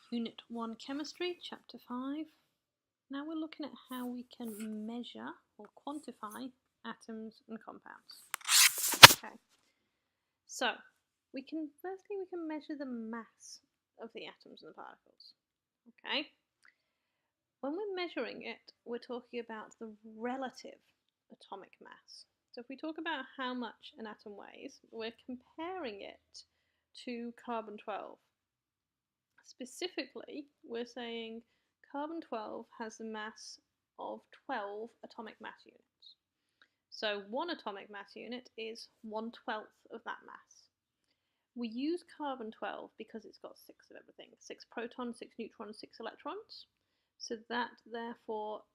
Unit 1 Chemistry, Chapter 5. Now we're looking at how we can measure or quantify atoms and compounds. Okay, so firstly we can measure the mass of the atoms and the particles. Okay, when we're measuring it, we're talking about the relative atomic mass. So if we talk about how much an atom weighs, we're comparing it to carbon-12. Specifically, we're saying carbon-12 has a mass of 12 atomic mass units. So one atomic mass unit is 1/12 of that mass. We use carbon-12 because it's got 6 of everything. 6 protons, 6 neutrons, 6 electrons. So that therefore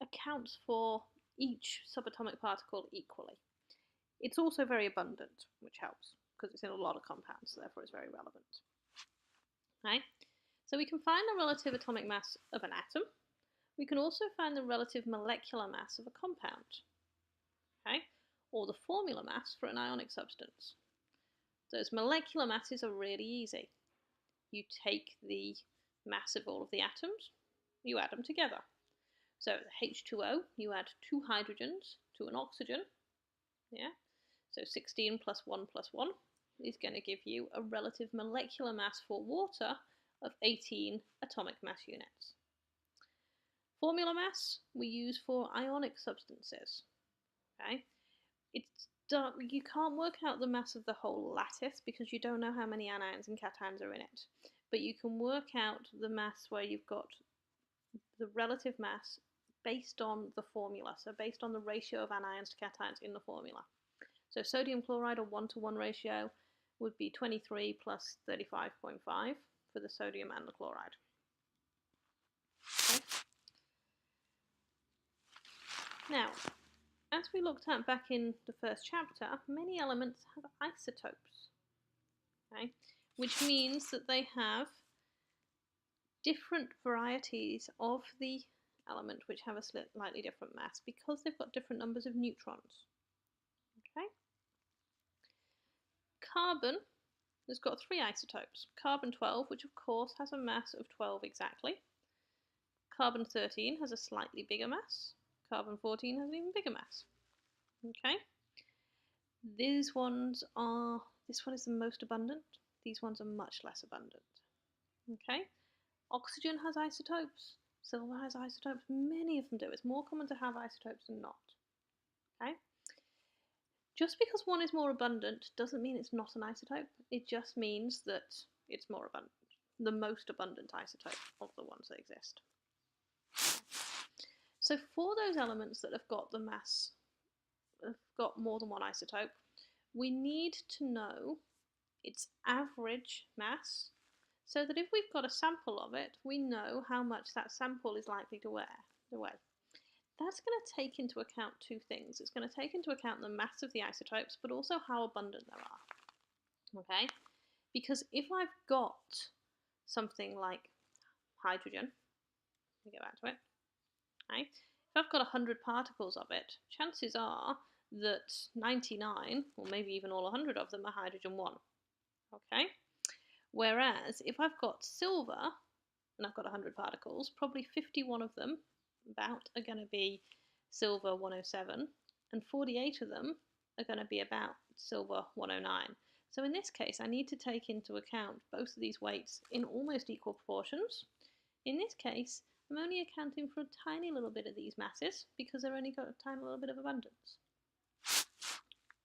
accounts for each subatomic particle equally. It's also very abundant, which helps because it's in a lot of compounds, so therefore it's very relevant. Okay, so we can find the relative atomic mass of an atom. We can also find the relative molecular mass of a compound, okay, or the formula mass for an ionic substance. Those molecular masses are really easy. You take the mass of all of the atoms, you add them together. So H2O, you add 2 hydrogens to an oxygen, yeah, so 16 plus 1 plus 1 is going to give you a relative molecular mass for water of 18 atomic mass units. Formula mass we use for ionic substances. Okay, you can't work out the mass of the whole lattice because you don't know how many anions and cations are in it, but you can work out the mass where you've got the relative mass based on the formula, so based on the ratio of anions to cations in the formula. So sodium chloride, a 1-to-1 ratio, would be 23 plus 35.5 for the sodium and the chloride. Okay. Now, as we looked at back in the first chapter, many elements have isotopes, okay, which means that they have different varieties of the element which have a slightly different mass because they've got different numbers of neutrons. Okay. Carbon has got 3 isotopes. Carbon-12, which of course has a mass of 12 exactly. Carbon-13 has a slightly bigger mass. Carbon-14 has an even bigger mass. Okay. This one is the most abundant. These ones are much less abundant. Okay. Oxygen has isotopes. Silver has isotopes. Many of them do. It's more common to have isotopes than not. Okay. Just because one is more abundant doesn't mean it's not an isotope. It just means that it's more abundant. The most abundant isotope of the ones that exist. So for those elements that have got the mass, have got more than one isotope, we need to know its average mass so that if we've got a sample of it, we know how much that sample is likely to weigh. That's going to take into account 2 things. It's going to take into account the mass of the isotopes, but also how abundant there are. Okay? Because if I've got something like hydrogen, let me go back to it. Okay? If I've got 100 particles of it, chances are that 99, or maybe even all 100 of them, are hydrogen 1. Okay? Whereas if I've got silver, and I've got 100 particles, probably 51 of them about are going to be silver 107, and 48 of them are going to be about silver 109. So in this case, I need to take into account both of these weights in almost equal proportions. In this case, I'm only accounting for a tiny little bit of these masses because they've only got a tiny little bit of abundance.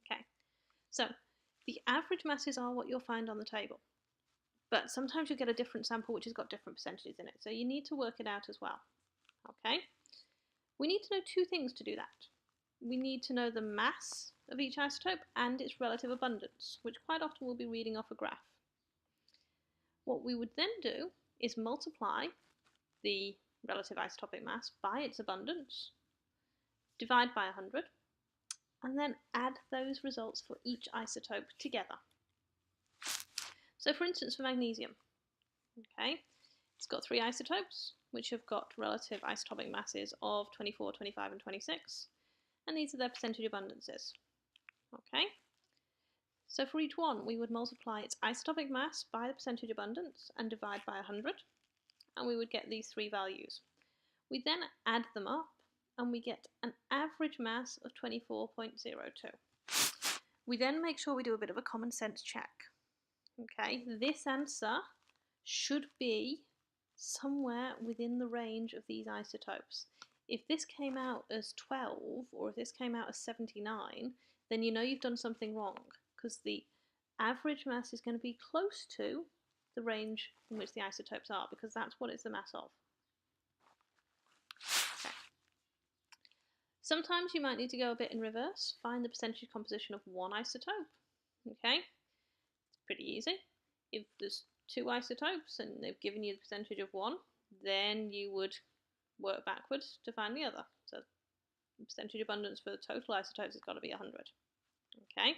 Okay, so the average masses are what you'll find on the table. But sometimes you'll get a different sample which has got different percentages in it. So you need to work it out as well. Okay? We need to know 2 things to do that. We need to know the mass of each isotope and its relative abundance, which quite often we'll be reading off a graph. What we would then do is multiply the relative isotopic mass by its abundance, divide by 100, and then add those results for each isotope together. So for instance, for magnesium, okay, it's got 3 isotopes, which have got relative isotopic masses of 24, 25, and 26, and these are their percentage abundances. Okay, So for each one, we would multiply its isotopic mass by the percentage abundance and divide by 100, and we would get these three values. We then add them up, and we get an average mass of 24.02. We then make sure we do a bit of a common sense check. Okay, this answer should be somewhere within the range of these isotopes. If this came out as 12, or if this came out as 79, then you know you've done something wrong, because the average mass is going to be close to the range in which the isotopes are, because that's what it's the mass of. Okay. Sometimes you might need to go a bit in reverse, find the percentage composition of one isotope. Okay, it's pretty easy. If there's two isotopes and they've given you the percentage of one, then you would work backwards to find the other. So the percentage abundance for the total isotopes has got to be 100. Okay.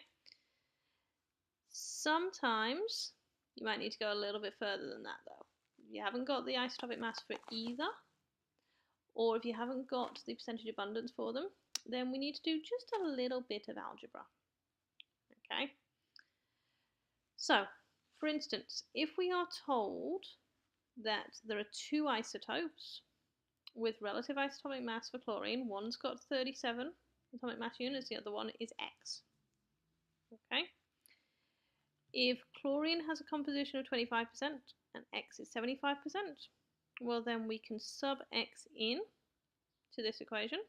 Sometimes you might need to go a little bit further than that though. If you haven't got the isotopic mass for either, or if you haven't got the percentage abundance for them, then we need to do just a little bit of algebra. Okay. So, for instance, if we are told that there are two isotopes with relative isotopic mass for chlorine, one's got 37 atomic mass units, the other one is X. Okay. If chlorine has a composition of 25% and X is 75%, well then we can sub X in to this equation.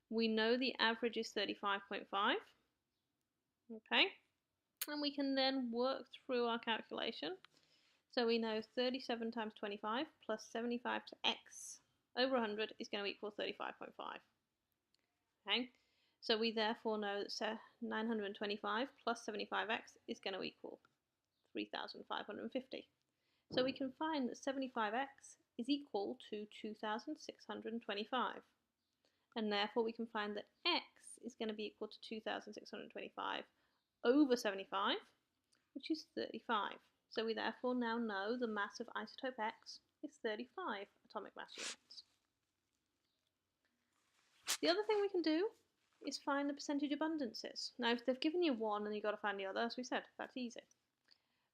We know the average is 35.5. Okay. And we can then work through our calculation. So we know 37 times 25 plus 75 to X over 100 is going to equal 35.5. Okay, so we therefore know that 925 plus 75x is going to equal 3,550. So we can find that 75x is equal to 2,625. And therefore we can find that x is going to be equal to 2,625 over 75, which is 35. So we therefore now know the mass of isotope X is 35 atomic mass units. The other thing we can do is find the percentage abundances. Now if they've given you one and you've got to find the other, as we said, that's easy.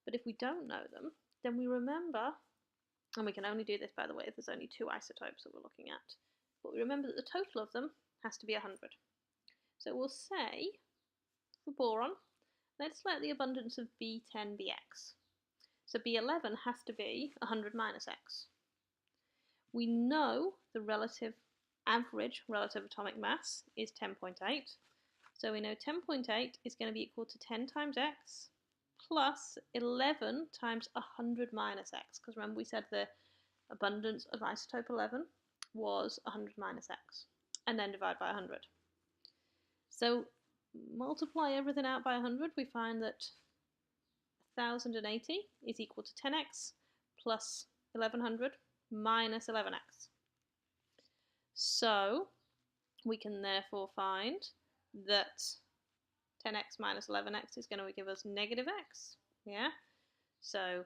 But if we don't know them, then we remember, and we can only do this by the way if there's only two isotopes that we're looking at, but we remember that the total of them has to be 100. So we'll say, for boron, let's let the abundance of B10 be X. So B11 has to be 100 minus X. We know the average relative atomic mass is 10.8. So we know 10.8 is going to be equal to 10 times X plus 11 times 100 minus X. Because remember we said the abundance of isotope 11 was 100 minus X. And then divide by 100. So multiply everything out by 100, we find that 1080 is equal to 10x plus 1100 minus 11x. So we can therefore find that 10x minus 11x is going to give us negative x. Yeah. So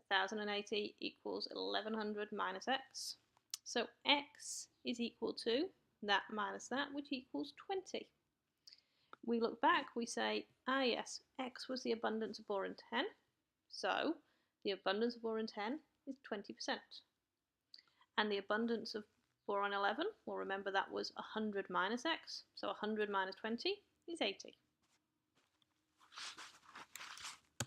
1080 equals 1100 minus x. So x is equal to that minus that, which equals 20. We look back, we say, ah yes, X was the abundance of boron 10, so the abundance of boron 10 is 20%. And the abundance of boron 11, well remember that was 100 minus X, so 100 minus 20 is 80.